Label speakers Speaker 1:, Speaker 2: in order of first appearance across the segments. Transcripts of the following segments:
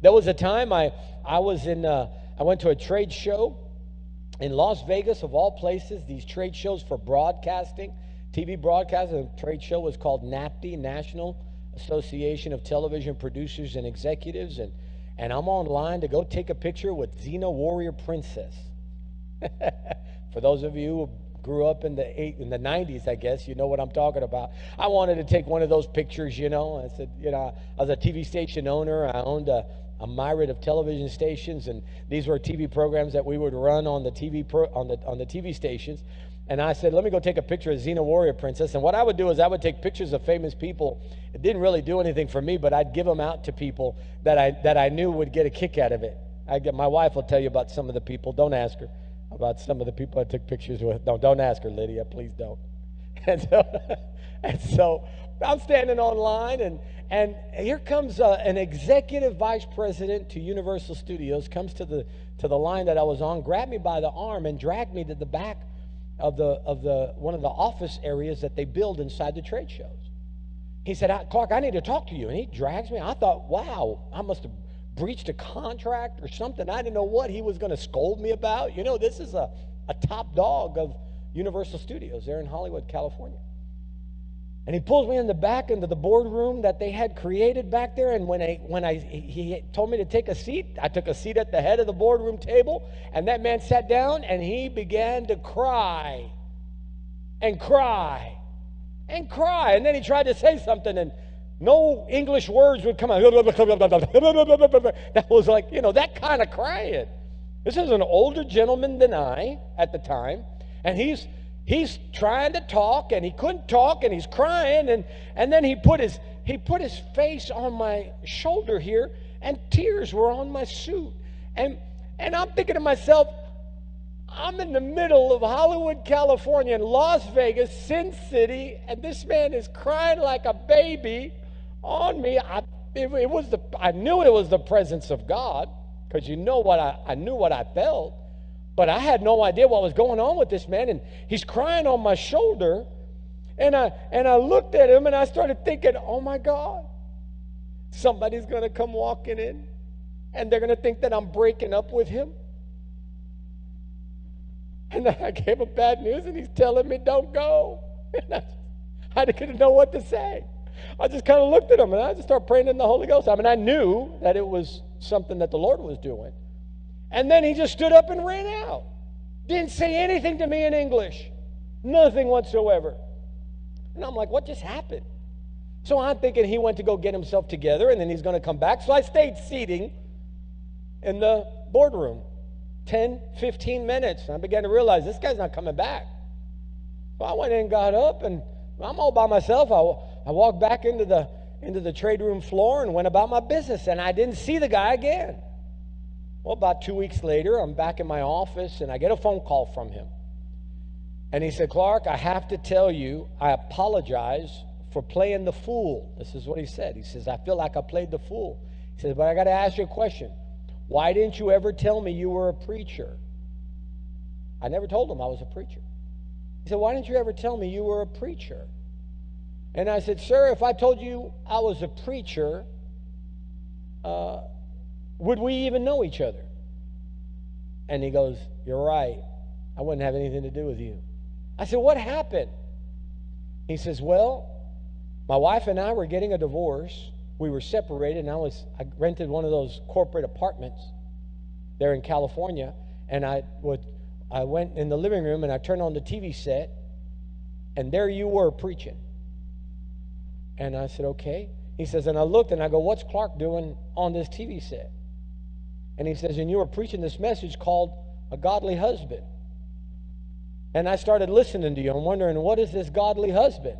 Speaker 1: There was a time I went to a trade show in Las Vegas, of all places. These trade shows for broadcasting, TV broadcasting. The trade show was called NATPE, National Association of Television Producers and Executives, and I'm online to go take a picture with Xena Warrior Princess. For those of you who grew up in the 90s, I guess, you know what I'm talking about. I wanted to take one of those pictures, you know. I said, you know, I was a TV station owner. I owned a myriad of television stations, and these were TV programs that we would run on the TV stations. And I said, let me go take a picture of Xena Warrior Princess. And what I would do is I would take pictures of famous people. It didn't really do anything for me, but I'd give them out to people that I knew would get a kick out of it. My wife will tell you about some of the people. Don't ask her about some of the people I took pictures with. No, don't ask her, Lydia. Please don't. And so I'm standing online, and here comes an executive vice president to Universal Studios, comes to the line that I was on, grabbed me by the arm, and dragged me to the back of one of the office areas that they build inside the trade shows. He said, Clark, I need to talk to you. And he drags me. I thought, wow, I must have breached a contract or something. I didn't know what he was going to scold me about. You know, this is a top dog of Universal Studios there in Hollywood, California. And he pulls me in the back into the boardroom that they had created back there. And he told me to take a seat, I took a seat at the head of the boardroom table. And that man sat down and he began to cry and cry and cry. And then he tried to say something, and no English words would come out. That was like, you know, that kind of crying. This is an older gentleman than I at the time, and he's trying to talk, and he couldn't talk, and he's crying, and then he put his face on my shoulder here, and tears were on my suit, and I'm thinking to myself, I'm in the middle of Hollywood, California, and Las Vegas, Sin City, and this man is crying like a baby on me. I knew it was the presence of God, because you know what I knew what I felt, but I had no idea what was going on with this man, and he's crying on my shoulder, and I looked at him, and I started thinking, oh my God, somebody's going to come walking in, and they're going to think that I'm breaking up with him. And I gave him bad news, and he's telling me, don't go. And I didn't know what to say. I just kind of looked at him, and I just started praying in the Holy Ghost. I mean, I knew that it was something that the Lord was doing. And then he just stood up and ran out. Didn't say anything to me in English. Nothing whatsoever. And I'm like, what just happened? So I'm thinking he went to go get himself together, and then he's going to come back. So I stayed seating in the boardroom 10, 15 minutes. And I began to realize this guy's not coming back. So I went in and got up, and I'm all by myself. I walked back into the trade room floor and went about my business, and I didn't see the guy again. Well, about 2 weeks later, I'm back in my office, and I get a phone call from him. And he said, Clark, I have to tell you, I apologize for playing the fool. This is what he said. He says, I feel like I played the fool. He says, but I got to ask you a question. Why didn't you ever tell me you were a preacher? I never told him I was a preacher. He said, why didn't you ever tell me you were a preacher? And I said, sir, if I told you I was a preacher, would we even know each other? And he goes, you're right. I wouldn't have anything to do with you. I said, what happened? He says, well, my wife and I were getting a divorce. We were separated, and I rented one of those corporate apartments there in California, and I went in the living room, and I turned on the TV set, and there you were preaching. And I said, okay. He says, and I looked, and I go, what's Clark doing on this TV set? And he says, and you were preaching this message called A Godly Husband. And I started listening to you. I'm wondering, what is this godly husband?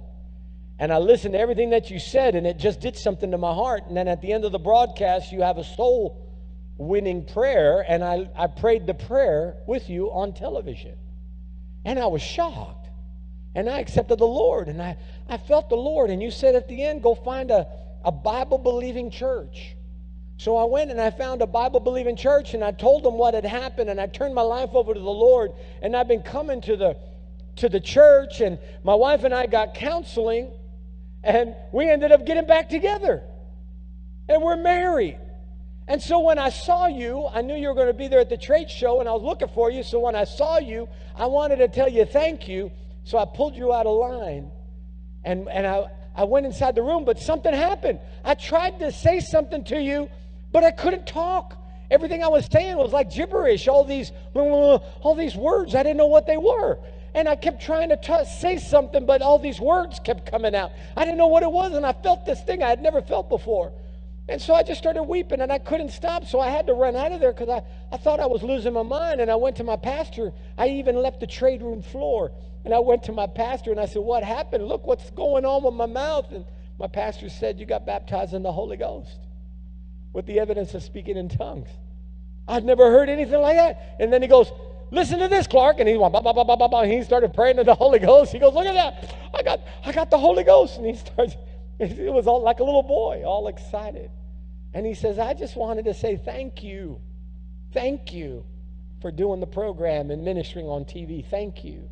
Speaker 1: And I listened to everything that you said, and it just did something to my heart. And then at the end of the broadcast, you have a soul-winning prayer, and I prayed the prayer with you on television. And I was shocked. And I accepted the Lord, and I felt the Lord. And you said at the end, go find a Bible-believing church. So I went and I found a Bible-believing church, and I told them what had happened, and I turned my life over to the Lord. And I've been coming to the church, and my wife and I got counseling, and we ended up getting back together. And we're married. And so when I saw you, I knew you were going to be there at the trade show, and I was looking for you. So when I saw you, I wanted to tell you thank you. So I pulled you out of line. And I went inside the room, but something happened. I tried to say something to you, but I couldn't talk. Everything I was saying was like gibberish, all these words. I didn't know what they were. And I kept trying to say something, but all these words kept coming out. I didn't know what it was, and I felt this thing I had never felt before. And so I just started weeping, and I couldn't stop, so I had to run out of there because I thought I was losing my mind. And I went to my pastor. I even left the trade room floor, and I went to my pastor, and I said, what happened? Look what's going on with my mouth. And my pastor said, you got baptized in the Holy Ghost with the evidence of speaking in tongues. I'd never heard anything like that. And then he goes, listen to this, Clark. And he went, bah, bah, bah, bah, bah, bah. And he started praying to the Holy Ghost. He goes, look at that. I got the Holy Ghost. And he starts, it was all like a little boy, all excited. And he says, I just wanted to say thank you. Thank you for doing the program and ministering on TV. Thank you.